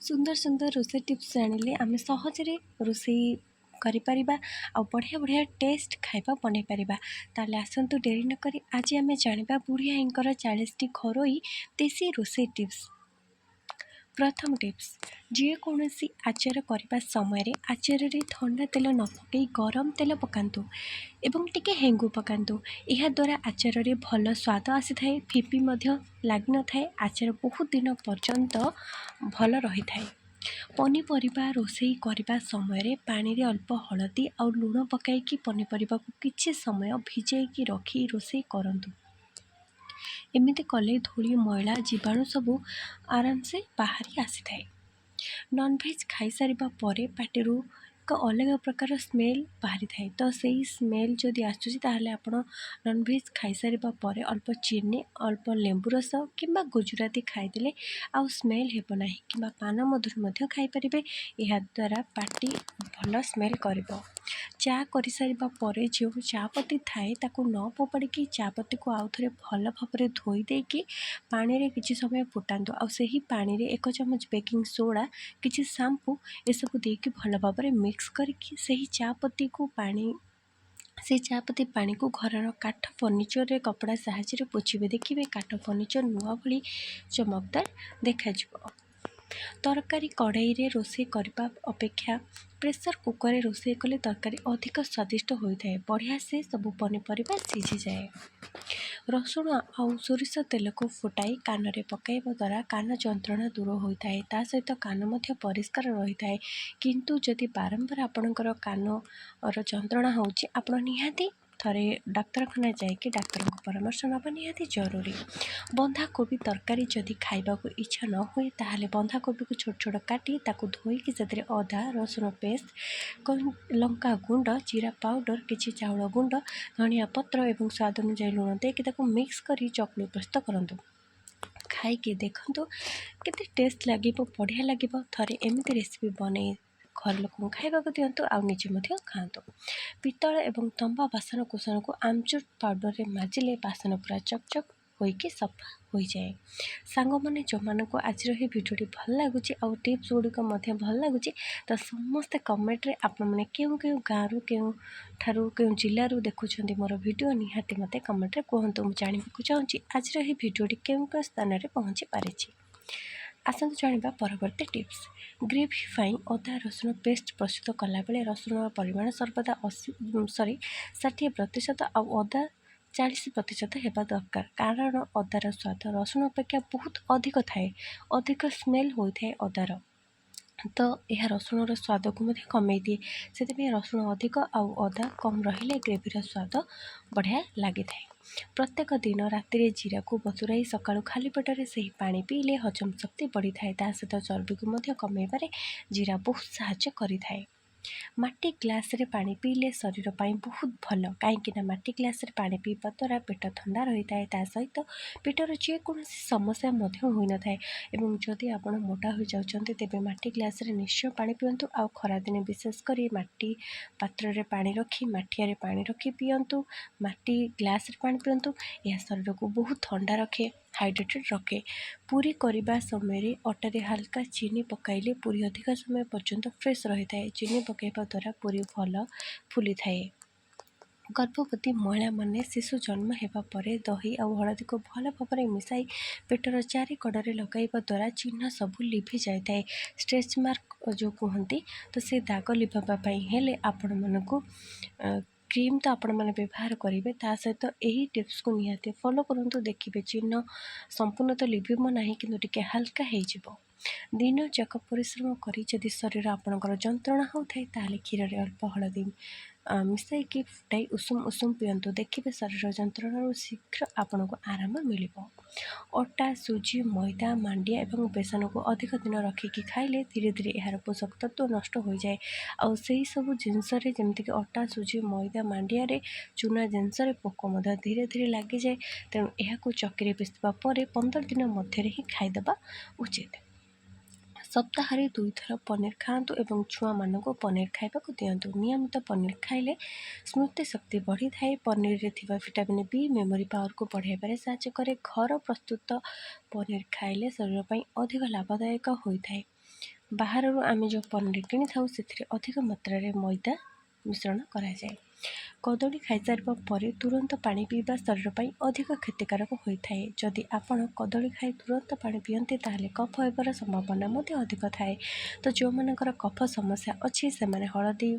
सुंदर सुंदर रोषे टिप्स जानिले आमे सहजरे रोषे करिपरिबा आ बढ़िया बढ़िया टेस्ट खाइबा बनै परिबा। ताले आसंतु डेरी न करी आज आमे जानिबा बुढ़िया इंकर 40 टी घरोई देसी रोषे टिप्स। प्रथम टिप्स, जे कौनसी आचार करने समय आचार ठंडा तेल न पकई गरम तेल पकातु एवं टिके हेंगु पकातु। यह द्वारा आचार रे भल स्वाद आसी थाए, फिपी लगी न थाए, आचार बहुत दिन पर्यंत भल रही थाए। पनीपरिबा रोषेई करने समय पानी रे अल्प हलदी आ लुण पकाई पनीपरिबा को किछि समय भिजेकी रखी रोषेई करंतु। एमिति कले धूली मैला जीवाणु सबू आराम से बाहरी आसी थाए। नॉनवेज खाई सारिबा परे पाटिरू एक अलग प्रकार स्मेल बाहरी थाए, तो सही स्मेल जदि आसुची ताहले आपण नॉनवेज खाई सारिबा परे अल्प चीनी अल्प लेंबू रस किंबा गुजराती खाईदेले आउ स्मेल हेबो नाही, किंबा पान मधुर मध्य खाई परिबे। यह द्वारा पार्टी भल स्मेल करिबो। चा करि सारिबा परे जो चापत्ती थाए ताकू न फोपाड़ी चापत्ती को आउ थरे भल भाବରେ धोई देकी पानी रे किछि समय फुटांतु। आ सही पानी रे 1 चमच बेकिंग सोडा किछि शैम्पू ए सब देकी भल भाବରେ मिक्स करके सही चापत्ती को पानी से चापत्ती पानी को घर काठ फर्निचर रे कपड़ा साहाଯ୍ୟରେ पोछिबे। देखिबे काठ फर्निचर नुआ भली चमकदार देखा जिवो। तरकारी कड़ाई रे रोषे करबा अपेक्षा प्रेशर कुकर रे रोषे कले तरकारी अधिक स्वादिष्ट होता है। बढ़िया से सब पनीपरिबा सीझी जाए। रसुण आउ सोरिष तेल को फुटाई कान रे पकाइबा द्वारा कान जंत्रणा दूर होता है, ता सहित कान मध्य परिष्कार रही है। किंतु जदि बारंबार आपणकर कान और जंत्रणा होची आपण निहाती थरे डाक्तरखाना जाइए डाक्तर परामर्श नवा निहाती जरूरी। बंधाकोबी तरकारी जदि खाइबा को इच्छा न हुए ताहले बंधाकोबी को छोट छोट काटी ताकू धोईकी सेतिरे अदा रसुण पेस्ट लंका गुंड जीरा पाउडर किछि चाउल गुंड धनिया पत्र एवं स्वाद अनुसार लुण देकी ताकू मिक्स करी चकली प्रस्तुत करंतु। खाइके देखंतु केते टेस्ट लागिबो, बढ़िया लागिबो। थरे एमिति रेसिपी बनै घर लोक खाइबा दिंतु आ निजे खातु। पितल एवं तंबा बासन कुसन को आमचूर पाउडर रे माजिले बासन पूरा चकचक होइके सफा हो जाए। सांग माने जो मान को आज रही वीडियोटी भल लगुच आ टिप्स गुड़िक भल लगुच तो समस्ते कमेंट रे आपण मैंने क्यों क्यों गाँव क्यों ठारू क्यों जिलू देखुं मोर वीडियो निहाती मते कमेंट रे कहतु। मुझे जानवाक चाहूँगी आज रही वीडियोटी क्यों क्यों स्थान में पहुँची पारी। आसतु जानिबा परवर्ती टिप्स। ग्रेवी फाई अदा रसुण पेस्ट प्रस्तुत कला बेले रसुण परिमाण सर्वदा 60% आ अदा 40% हेबा दरकार, कारण अदार स्वाद रसुण अपेक्षा बहुत अधिक थाए, अधिक स्मेल होता है अदार, तो यह रसुण स्वाद को कमे दिए। से रसुण अधिक आउ अदा कम रहिले ग्रेवीर स्वाद बढ़िया लगी था। प्रत्येक दिन राति जीरा को बतुराई सकाळु खाली पेटरे से पानी पीले हजम शक्ति बढ़ी थाए, ता सहित चर्बी को कमेबारे जीरा बहुत साहाय्य करिथाए। माटी ग्लास रे पानी पीले शरीर पाई बहुत भल, कहीं माटी ग्लास रे पानी पीवा द्वारा पेट ठंडा रही है, ता सहित पेटर जेकोसी समस्या हो न थाए। एवं जदि आपण मोटा हो जाउछन्ते तेबे माटी ग्लास रे निश्चय पानी पियंतु। आ खरा दिन विशेष करी माटी पात्र रे पानी रखी माठिया रे पानी रखी पियंतु, माटी ग्लास रे पानी पियंतु। यह शरीर को बहुत ठंडा रखे, हाइड्रेटेड रखे। पूरी करने समय अटारे हल्का चीनी पकाइले पूरी अधिक समय पर्यंत फ्रेश रही है। चीनी पकाइबा द्वारा पूरी भल फुली थाए। गर्भवती महिला माने शिशु जन्म हेबा परे दही आ हलदी को भल भाव मिसाई पेटर चारि कड़े लगाइबा द्वारा चिन्ह सबू लिभि जाए। स्ट्रेच मार्क जो कहती तो से दाग लिभापी हेले आपण मानकु क्रीम तो आपण मैंने व्यवहार करेंगे, ता सहित यही टिप्स को निहाती फॉलो करंतु। देखिए चिन्ह संपूर्ण तो लिभिब नहीं कि टिके हल्का हो। दिन जाक परिश्रम करी जदि शरीर आपणकर जंत्रणा होता है क्षीर रे अल्प हलदी मिसाइकी फुटाई उषुम उषुम पियंतु। देखिए शरीर जंत्रणा शीघ्र आपन को आराम मिल। अटा सुजी मैदा मांडिया एवं बेसन को अधिक दिन रखिकी खाइले धीरे धीरे यार पोषक तत्व नष्ट हो जाए। आउ सही सब जिनस जमीक अटा सुजी मैदा मांडिया रे चूना जिनस पोक धीरे धीरे लगी जाए। तेणु यह चक्की पिसवा पर 15 दिन मध्य ही खाईदेवा उचित। सप्ताह 2 थर पनीर खातु एवं छुआ मानक पनीर खाइबा दिंतु। नियमित पनीर खाइले स्मृति शक्ति बढ़ी थाए। पनीर रे थिबा विटामिन बी मेमोरी पावर को बढ़ाइबारे साहाय्य करे। घर प्रस्तुत पनीर खाइले शरीर पर अधिक लाभदायक होता है। ବାହାରରୁ ଆମେ ଯେଉଁ ପନିର କିଣିଥାଉ ସେଥିରେ ଅଧିକ ମାତ୍ରାରେ ମଇଦା ମିଶ୍ରଣ କରାଯାଏ। କଦଳୀ ଖାଇସାରିବା ପରେ ତୁରନ୍ତ ପାଣି ପିଇବା ଶରୀର ପାଇଁ ଅଧିକ କ୍ଷତିକାରକ ହୋଇଥାଏ। ଯଦି ଆପଣ କଦଳୀ ଖାଇ ତୁରନ୍ତ ପାଣି ପିଅନ୍ତି ତାହେଲେ କଫ ହେବାର ସମ୍ଭାବନା ମଧ୍ୟ ଅଧିକ ଥାଏ। ତ ଯେଉଁମାନଙ୍କର କଫ ସମସ୍ୟା ଅଛି ସେମାନେ ହଳଦୀ,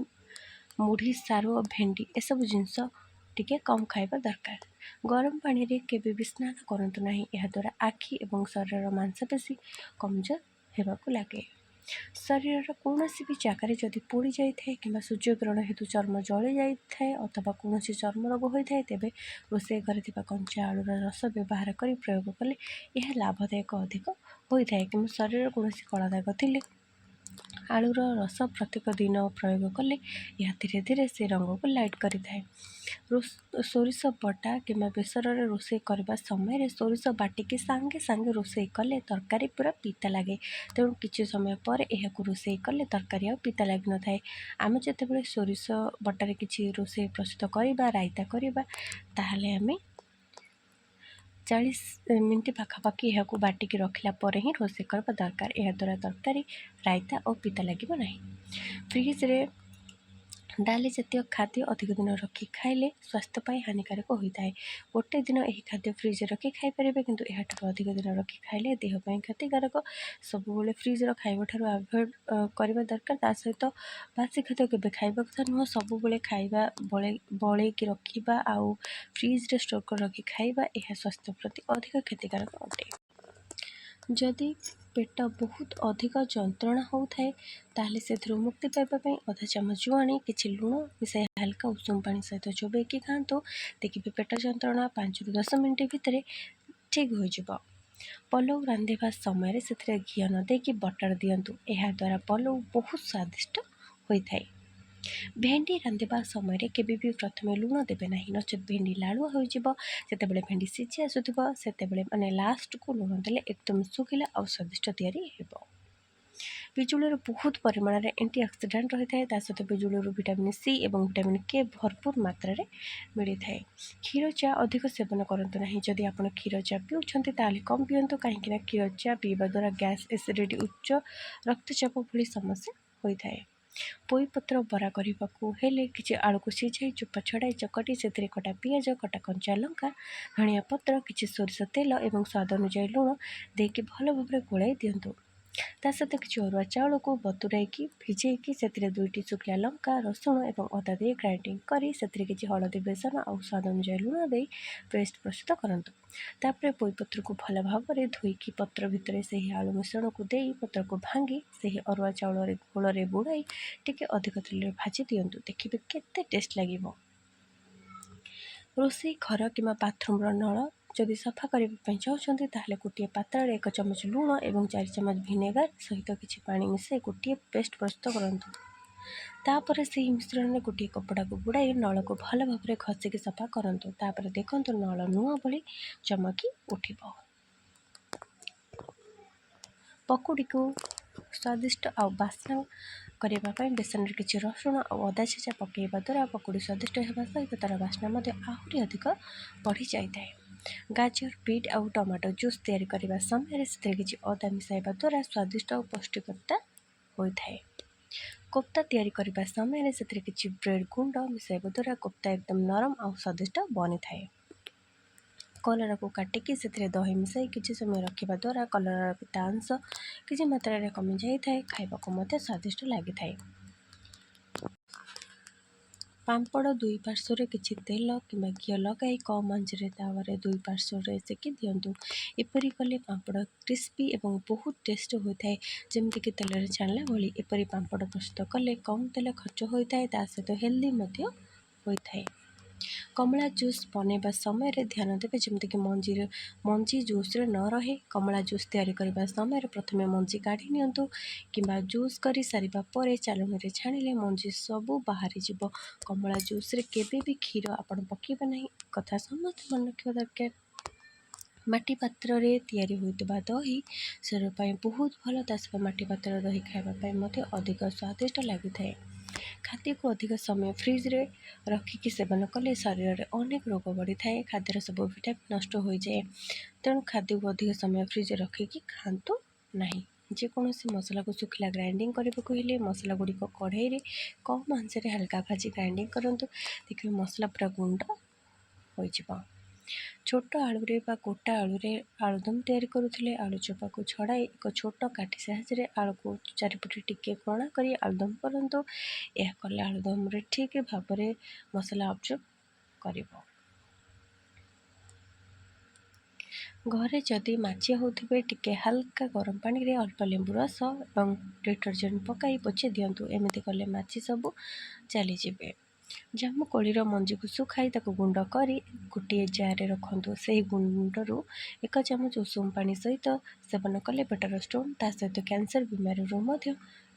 ମୁଢ଼ି, ସାରୁ, ଭେଣ୍ଡି ଏସବୁ ଜିନିଷ ଟିକେ କମ୍ ଖାଇବା ଦରକାର। ଗରମ ପାଣିରେ କେବେ ବି ସ୍ନାନ କରନ୍ତୁ ନାହିଁ। ଏହାଦ୍ୱାରା ଆଖି ଏବଂ ଶରୀରର ମାଂସପେଶୀ କମଜୋର ହେବାକୁ ଲାଗେ। ଶରୀରର କୌଣସି ବି ଜାଗାରେ ଯଦି ପୋଡ଼ି ଯାଇଥାଏ କିମ୍ବା ସୂର୍ଯ୍ୟଗ୍ରହଣ ହେତୁ ଚର୍ମ ଜଳି ଯାଇଥାଏ ଅଥବା କୌଣସି ଚର୍ମ ରୋଗ ହୋଇଥାଏ ତେବେ ରୋଷେଇ ଘରେ ଥିବା କଞ୍ଚା ଆଳୁର ରସ ବ୍ୟବହାର କରି ପ୍ରୟୋଗ କଲେ ଏହା ଲାଭଦାୟକ ଅଧିକ ହୋଇଥାଏ। କିନ୍ତୁ ଶରୀରରେ କୌଣସି କଳା ଦାଗ ଥିଲେ ଆଳୁର ରସ ପ୍ରତ୍ୟେକ ଦିନ ପ୍ରୟୋଗ କଲେ ଏହା ଧୀରେ ଧୀରେ ସେ ରଙ୍ଗକୁ ଲାଇଟ୍ କରିଥାଏ। ସୋରିଷ ବଟା କିମ୍ବା ବେସରରେ ରୋଷେଇ କରିବା ସମୟରେ ସୋରିଷ ବାଟିକି ସାଙ୍ଗେ ସାଙ୍ଗେ ରୋଷେଇ କଲେ ତରକାରୀ ପୁରା ପିତା ଲାଗେ। ତେଣୁ କିଛି ସମୟ ପରେ ଏହାକୁ ରୋଷେଇ କଲେ ତରକାରୀ ଆଉ ପିତା ଲାଗିନଥାଏ। ଆମେ ଯେତେବେଳେ ସୋରିଷ ବଟାରେ କିଛି ରୋଷେଇ ପ୍ରସ୍ତୁତ କରିବା, ରାଇତା କରିବା, ତାହେଲେ ଆମେ 40 ମିନିଟ୍ ପାଖାପାଖି ଏହାକୁ ବାଟିକି ରଖିଲା ପରେ ହିଁ ରୋଷେଇ କରିବା ଦରକାର। ଏହାଦ୍ୱାରା ତରକାରୀ, ରାଇତା ଓ ପିତା ଲାଗିବ ନାହିଁ। ଫ୍ରିଜରେ ଡାଲି ଜାତୀୟ ଖାଦ୍ୟ ଅଧିକ ଦିନ ରଖି ଖାଇଲେ ସ୍ୱାସ୍ଥ୍ୟ ପାଇଁ ହାନିକାରକ ହୋଇଥାଏ। ଗୋଟେ ଦିନ ଏହି ଖାଦ୍ୟ ଫ୍ରିଜରେ ରଖି ଖାଇପାରିବେ, କିନ୍ତୁ ଏହାଠାରୁ ଅଧିକ ଦିନ ରଖି ଖାଇଲେ ଦେହ ପାଇଁ କ୍ଷତିକାରକ। ସବୁବେଳେ ଫ୍ରିଜର ଖାଇବା ଠାରୁ ଆଭଏଡ଼ କରିବା ଦରକାର। ତା ସହିତ ବାସି ଖାଦ୍ୟ କେବେ ଖାଇବା କଥା ନୁହଁ। ସବୁବେଳେ ଖାଇବା ବଳେଇକି ରଖିବା ଆଉ ଫ୍ରିଜରେ ଷ୍ଟୋର୍ କରି ରଖି ଖାଇବା ଏହା ସ୍ୱାସ୍ଥ୍ୟ ପ୍ରତି ଅଧିକ କ୍ଷତିକାରକ ଅଟେ। ଯଦି ପେଟ ବହୁତ ଅଧିକ ଯନ୍ତ୍ରଣା ହେଉଥାଏ ତାହେଲେ ସେଥିରୁ ମୁକ୍ତି ପାଇବା ପାଇଁ ଅଧା ଚାମଚ ଜୁଆଣି, କିଛି ଲୁଣ ମିଶାଇ ହାଲକା ଉଷୁମ ପାଣି ସହିତ ଚୋବେଇକି ଖାଆନ୍ତୁ। ଦେଖିବେ ପେଟ ଯନ୍ତ୍ରଣା 5ରୁ 10 ମିନିଟ୍ ଭିତରେ ଠିକ୍ ହୋଇଯିବ। ପଲଉ ରାନ୍ଧିବା ସମୟରେ ସେଥିରେ ଘିଅ ନ ଦେଇକି ବଟର ଦିଅନ୍ତୁ। ଏହାଦ୍ୱାରା ପଲଉ ବହୁତ ସ୍ୱାଦିଷ୍ଟ ହୋଇଥାଏ। ଭେଣ୍ଡି ରାନ୍ଧିବା ସମୟରେ କେବେ ବି ପ୍ରଥମେ ଲୁଣ ଦେବେ ନାହିଁ, ନଚେତ୍ ଭେଣ୍ଡି ଲାଳୁଆ ହୋଇଯିବ। ଯେତେବେଳେ ଭେଣ୍ଡି ସିଝି ଆସୁଥିବ ସେତେବେଳେ ଲାଷ୍ଟକୁ ଲୁଣ ଦେଲେ ଏକଦମ ଶୁଖିଲା ଆଉ ସ୍ୱାଦିଷ୍ଟ ତିଆରି ହେବ। ପିଜୁଳିରେ ବହୁତ ପରିମାଣରେ ଆଣ୍ଟିଅକ୍ସିଡାଣ୍ଟ ରହିଥାଏ। ତା ସହିତ ପିଜୁଳିରୁ ଭିଟାମିନ୍ ସି ଏବଂ ଭିଟାମିନ୍ କେ ଭରପୁର ମାତ୍ରାରେ ମିଳିଥାଏ। କ୍ଷୀର ଚା ଅଧିକ ସେବନ କରନ୍ତୁ ନାହିଁ। ଯଦି ଆପଣ କ୍ଷୀର ଚା ପିଉଛନ୍ତି ତାହେଲେ କମ୍ ପିଅନ୍ତୁ, କାହିଁକିନା କ୍ଷୀର ଚା ପିଇବା ଦ୍ୱାରା ଗ୍ୟାସ୍, ଏସିଡ଼ିଟି, ଉଚ୍ଚ ରକ୍ତଚାପ ଭଳି ସମସ୍ୟା ହୋଇଥାଏ। ପୋଇପତ୍ର ବରା କରିବାକୁ ହେଲେ କିଛି ଆଳୁକୁ ସିଝାଇ ଚୋପା ଛଡ଼ାଇ ଚକଟି ସେଥିରେ କଟା ପିଆଜ, କଟା କଞ୍ଚା ଲଙ୍କା, ଧଣିଆ ପତ୍ର, କିଛି ସୋରିଷ ତେଲ ଏବଂ ସ୍ୱାଦ ଅନୁଯାୟୀ ଲୁଣ ଦେଇକି ଭଲ ଭାବରେ ଗୋଳାଇ ଦିଅନ୍ତୁ। ତା ସହିତ କିଛି ଅରୁଆ ଚାଉଳକୁ ବତୁରାଇକି ଭିଜେଇକି ସେଥିରେ 2ଟି ଶୁଖିଲା ଲଙ୍କା, ରସୁଣ ଏବଂ ଅଦା ଦେଇ ଗ୍ରାଇଣ୍ଡିଙ୍ଗ କରି ସେଥିରେ କିଛି ହଳଦୀ, ବେସନ ଆଉ ସ୍ୱାଦ ଅନୁଯାୟୀ ଲୁଣ ଦେଇ ପେଷ୍ଟ ପ୍ରସ୍ତୁତ କରନ୍ତୁ। ତାପରେ ପୋଇପତ୍ରକୁ ଭଲ ଭାବରେ ଧୋଇକି ପତ୍ର ଭିତରେ ସେହି ଆଳୁ ମିଶ୍ରଣକୁ ଦେଇ ପତ୍ରକୁ ଭାଙ୍ଗି ସେହି ଅରୁଆ ଚାଉଳରେ ଘୋଳରେ ବୁଡ଼ାଇ ଟିକେ ଅଧିକ ତେଲରେ ଭାଜି ଦିଅନ୍ତୁ। ଦେଖିବେ କେତେ ଟେଷ୍ଟ ଲାଗିବ। ରୋଷେଇ ଘର କିମ୍ବା ବାଥରୁମର ନଳ ଯଦି ସଫା କରିବା ପାଇଁ ଚାହୁଁଛନ୍ତି ତାହେଲେ ଗୋଟିଏ ପାତ୍ରରେ 1 ଚାମଚ ଲୁଣ ଏବଂ 4 ଚାମଚ ଭିନେଗାର ସହିତ କିଛି ପାଣି ମିଶାଇ ଗୋଟିଏ ପେଷ୍ଟ ପ୍ରସ୍ତୁତ କରନ୍ତୁ। ତାପରେ ସେହି ମିଶ୍ରଣରେ ଗୋଟିଏ କପଡ଼ାକୁ ବୁଡ଼ାଇ ନଳକୁ ଭଲ ଭାବରେ ଘଷିକି ସଫା କରନ୍ତୁ। ତାପରେ ଦେଖନ୍ତୁ ନଳ ନୂଆ ଭଳି ଚମକି ଉଠିବ। ପକୁଡ଼ିକୁ ସ୍ୱାଦିଷ୍ଟ ଆଉ ବାସ୍ନା କରିବା ପାଇଁ ବେସନରେ କିଛି ରସୁଣ ଆଉ ଅଦା ଛେଚା ପକାଇବା ଦ୍ୱାରା ପକୁଡ଼ି ସ୍ୱାଦିଷ୍ଟ ହେବା ସହିତ ତା'ର ବାସ୍ନା ମଧ୍ୟ ଆହୁରି ଅଧିକ ବଢ଼ିଯାଇଥାଏ। ଗାଜର, ବିଟ୍ ଆଉ ଟମାଟୋ ଜୁସ୍ ତିଆରି କରିବା ସମୟରେ ସେଥିରେ କିଛି ଅଦା ମିଶାଇବା ଦ୍ୱାରା ସ୍ୱାଦିଷ୍ଟ ଆଉ ପୌଷ୍ଟିକତା ହୋଇଥାଏ। କୋପ୍ତା ତିଆରି କରିବା ସମୟରେ ସେଥିରେ କିଛି ବ୍ରେଡ୍ ଗୁଣ୍ଡ ମିଶାଇବା ଦ୍ୱାରା କୋପ୍ତା ଏକଦମ ନରମ ଆଉ ସ୍ୱାଦିଷ୍ଟ ବନିଥାଏ। କଲରାକୁ କାଟିକି ସେଥିରେ ଦହି ମିଶାଇ କିଛି ସମୟ ରଖିବା ଦ୍ୱାରା କଲରାର ପିତା ଅଂଶ କିଛି ମାତ୍ରାରେ କମିଯାଇଥାଏ, ଖାଇବାକୁ ମଧ୍ୟ ସ୍ୱାଦିଷ୍ଟ ଲାଗିଥାଏ। ପାମ୍ପଡ଼ 2 ପାର୍ଶ୍ୱରେ କିଛି ତେଲ କିମ୍ବା ଘିଅ ଲଗାଇ କମ୍ ଆଞ୍ଚରେ ତାୱାରେ 2 ପାର୍ଶ୍ୱରେ ସେକି ଦିଅନ୍ତୁ। ଏପରି କଲେ ପାମ୍ପଡ଼ କ୍ରିସ୍ପି ଏବଂ ବହୁତ ଟେଷ୍ଟ ହୋଇଥାଏ, ଯେମିତିକି ତେଲରେ ଛାଣିଲା ଭଳି। ଏପରି ପାମ୍ପଡ଼ ପ୍ରସ୍ତୁତ କଲେ କମ୍ ତେଲ ଖର୍ଚ୍ଚ ହୋଇଥାଏ, ତା ସହିତ ହେଲ୍ଦି ମଧ୍ୟ ହୋଇଥାଏ। କମଳା ଜୁସ୍ ବନେଇବା ସମୟରେ ଧ୍ୟାନ ଦେବେ ଯେମିତିକି ମଞ୍ଜି ଜୁସ୍ରେ ନ ରହେ। କମଳା ଜୁସ୍ ତିଆରି କରିବା ସମୟରେ ପ୍ରଥମେ ମଞ୍ଜି କାଢ଼ି ନିଅନ୍ତୁ କିମ୍ବା ଜୁସ୍ କରି ସାରିବା ପରେ ଚାଲୁଣିରେ ଛାଣିଲେ ମଞ୍ଜି ସବୁ ବାହାରିଯିବ। କମଳା ଜୁସ୍ରେ କେବେ ବି କ୍ଷୀର ଆପଣ ପକାଇବେ ନାହିଁ, କଥା ସମସ୍ତେ ମନେ ରଖିବା ଦରକାର। ମାଟି ପାତ୍ରରେ ତିଆରି ହୋଇଥିବା ଦହି ଶରୀର ପାଇଁ ବହୁତ ଭଲ। ତା ସହିତ ମାଟି ପାତ୍ରର ଦହି ଖାଇବା ପାଇଁ ମଧ୍ୟ ଅଧିକ ସ୍ୱାଦିଷ୍ଟ ଲାଗିଥାଏ। ଖାଦ୍ୟକୁ ଅଧିକ ସମୟ ଫ୍ରିଜରେ ରଖିକି ସେବନ କଲେ ଶରୀରରେ ଅନେକ ରୋଗ ବଢ଼ିଥାଏ, ଖାଦ୍ୟର ସବୁ ଭିଟାମିନ୍ ନଷ୍ଟ ହୋଇଯାଏ। ତେଣୁ ଖାଦ୍ୟକୁ ଅଧିକ ସମୟ ଫ୍ରିଜରେ ରଖିକି ଖାଆନ୍ତୁ ନାହିଁ। ଯେକୌଣସି ମସଲାକୁ ଶୁଖିଲା ଗ୍ରାଇଣ୍ଡିଙ୍ଗ କରିବାକୁ ହେଲେ ମସଲା ଗୁଡ଼ିକ କଢ଼େଇରେ କମ୍ ଆଞ୍ଚରେ ହାଲକା ଭାଜି ଗ୍ରାଇଣ୍ଡିଙ୍ଗ କରନ୍ତୁ। ଦେଖିବେ ମସଲା ପୁରା ଗୁଣ୍ଡ ହୋଇଯିବ। ଛୋଟ ଆଳୁରେ ବା ଗୋଟା ଆଳୁରେ ଆଳୁଦମ ତିଆରି କରୁଥିଲେ ଆଳୁ ଚୋପାକୁ ଛଡ଼ାଇ ଏକ ଛୋଟ କାଠି ସାହାଯ୍ୟରେ ଆଳୁକୁ ଚାରିପଟେ ଟିକେ କଣା କରି ଆଳୁଦମ କରନ୍ତୁ। ଏହା କଲେ ଆଳୁଦମରେ ଠିକ୍ ଭାବରେ ମସଲା ଅବଜର୍ବ କରିବ। ଘରେ ଯଦି ମାଛି ହେଉଥିବେ ଟିକେ ହାଲକା ଗରମ ପାଣିରେ ଅଳ୍ପ ଲେମ୍ବୁ ରସ ଏବଂ ଡିଟର୍ଜେଣ୍ଟ ପକାଇ ପୋଛି ଦିଅନ୍ତୁ। ଏମିତି କଲେ ମାଛି ସବୁ ଚାଲିଯିବେ। ଜାମୁ କୋଳିର ମଞ୍ଜିକୁ ଶୁଖାଇ ତାକୁ ଗୁଣ୍ଡ କରି ଗୋଟିଏ ଜାରରେ ରଖନ୍ତୁ। ସେହି ଗୁଣ୍ଡରୁ 1 ଚାମଚ ଉଷୁମ ପାଣି ସହିତ ସେବନ କଲେ ପେଟର ଷ୍ଟୋନ୍ ତା ସହିତ କ୍ୟାନ୍ସର ବେମାରୀରୁ ମଧ୍ୟ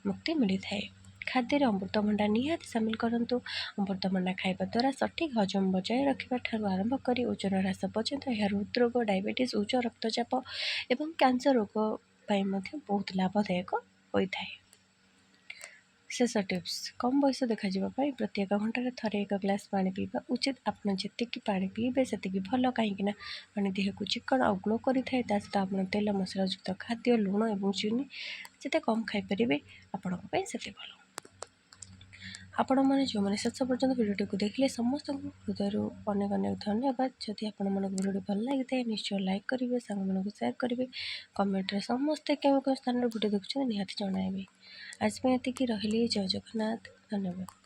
ମୁକ୍ତି ମିଳିଥାଏ। ଖାଦ୍ୟରେ ଅମୃତଭଣ୍ଡା ନିହାତି ସାମିଲ କରନ୍ତୁ। ଅମୃତଭଣ୍ଡା ଖାଇବା ଦ୍ୱାରା ସଠିକ୍ ହଜମ ବଜାୟ ରଖିବା ଠାରୁ ଆରମ୍ଭ କରି ଓଜନ ହ୍ରାସ ପର୍ଯ୍ୟନ୍ତ ଏହା ହୃଦରୋଗ, ଡାଇବେଟିସ୍, ଉଚ୍ଚ ରକ୍ତଚାପ ଏବଂ କ୍ୟାନ୍ସର ରୋଗ ପାଇଁ ମଧ୍ୟ ବହୁତ ଲାଭଦାୟକ ହୋଇଥାଏ। ଶେଷ ଟିପ୍ସ, କମ୍ ବୟସ ଦେଖାଯିବା ପାଇଁ ପ୍ରତି 1 ଘଣ୍ଟାରେ ଥରେ 1 ଗ୍ଲାସ ପାଣି ପିଇବା ଉଚିତ। ଆପଣ ଯେତିକି ପାଣି ପିଇବେ ସେତିକି ଭଲ, କାହିଁକିନା ପାଣି ଦେହକୁ ଚିକ୍କଣ ଆଉ ଗ୍ଲୋ କରିଥାଏ। ତା ସହିତ ଆପଣ ତେଲ ମସଲାଯୁକ୍ତ ଖାଦ୍ୟ, ଲୁଣ ଏବଂ ଚିନି ଯେତେ କମ୍ ଖାଇପାରିବେ ଆପଣଙ୍କ ପାଇଁ ସେତେ ଭଲ। ଆପଣମାନେ ଯେଉଁମାନେ ଶେଷ ପର୍ଯ୍ୟନ୍ତ ଭିଡ଼ିଓଟିକୁ ଦେଖିଲେ ସମସ୍ତଙ୍କୁ ହୃଦୟରୁ ଅନେକ ଅନେକ ଧନ୍ୟବାଦ। ଯଦି ଆପଣମାନଙ୍କୁ ଭିଡ଼ିଓଟି ଭଲ ଲାଗିଥାଏ ନିଶ୍ଚୟ ଲାଇକ୍ କରିବେ, ସାଙ୍ଗମାନଙ୍କୁ ସେୟାର କରିବେ, କମେଣ୍ଟରେ ସମସ୍ତେ କେଉଁ କେଉଁ ସ୍ଥାନରୁ ଭିଡ଼ିଓ ଦେଖୁଛନ୍ତି ନିହାତି ଜଣାଇବେ। ଆଜି ପାଇଁ ଏତିକି, ରହିଲି। ଜୟ ଜଗନ୍ନାଥ, ଧନ୍ୟବାଦ।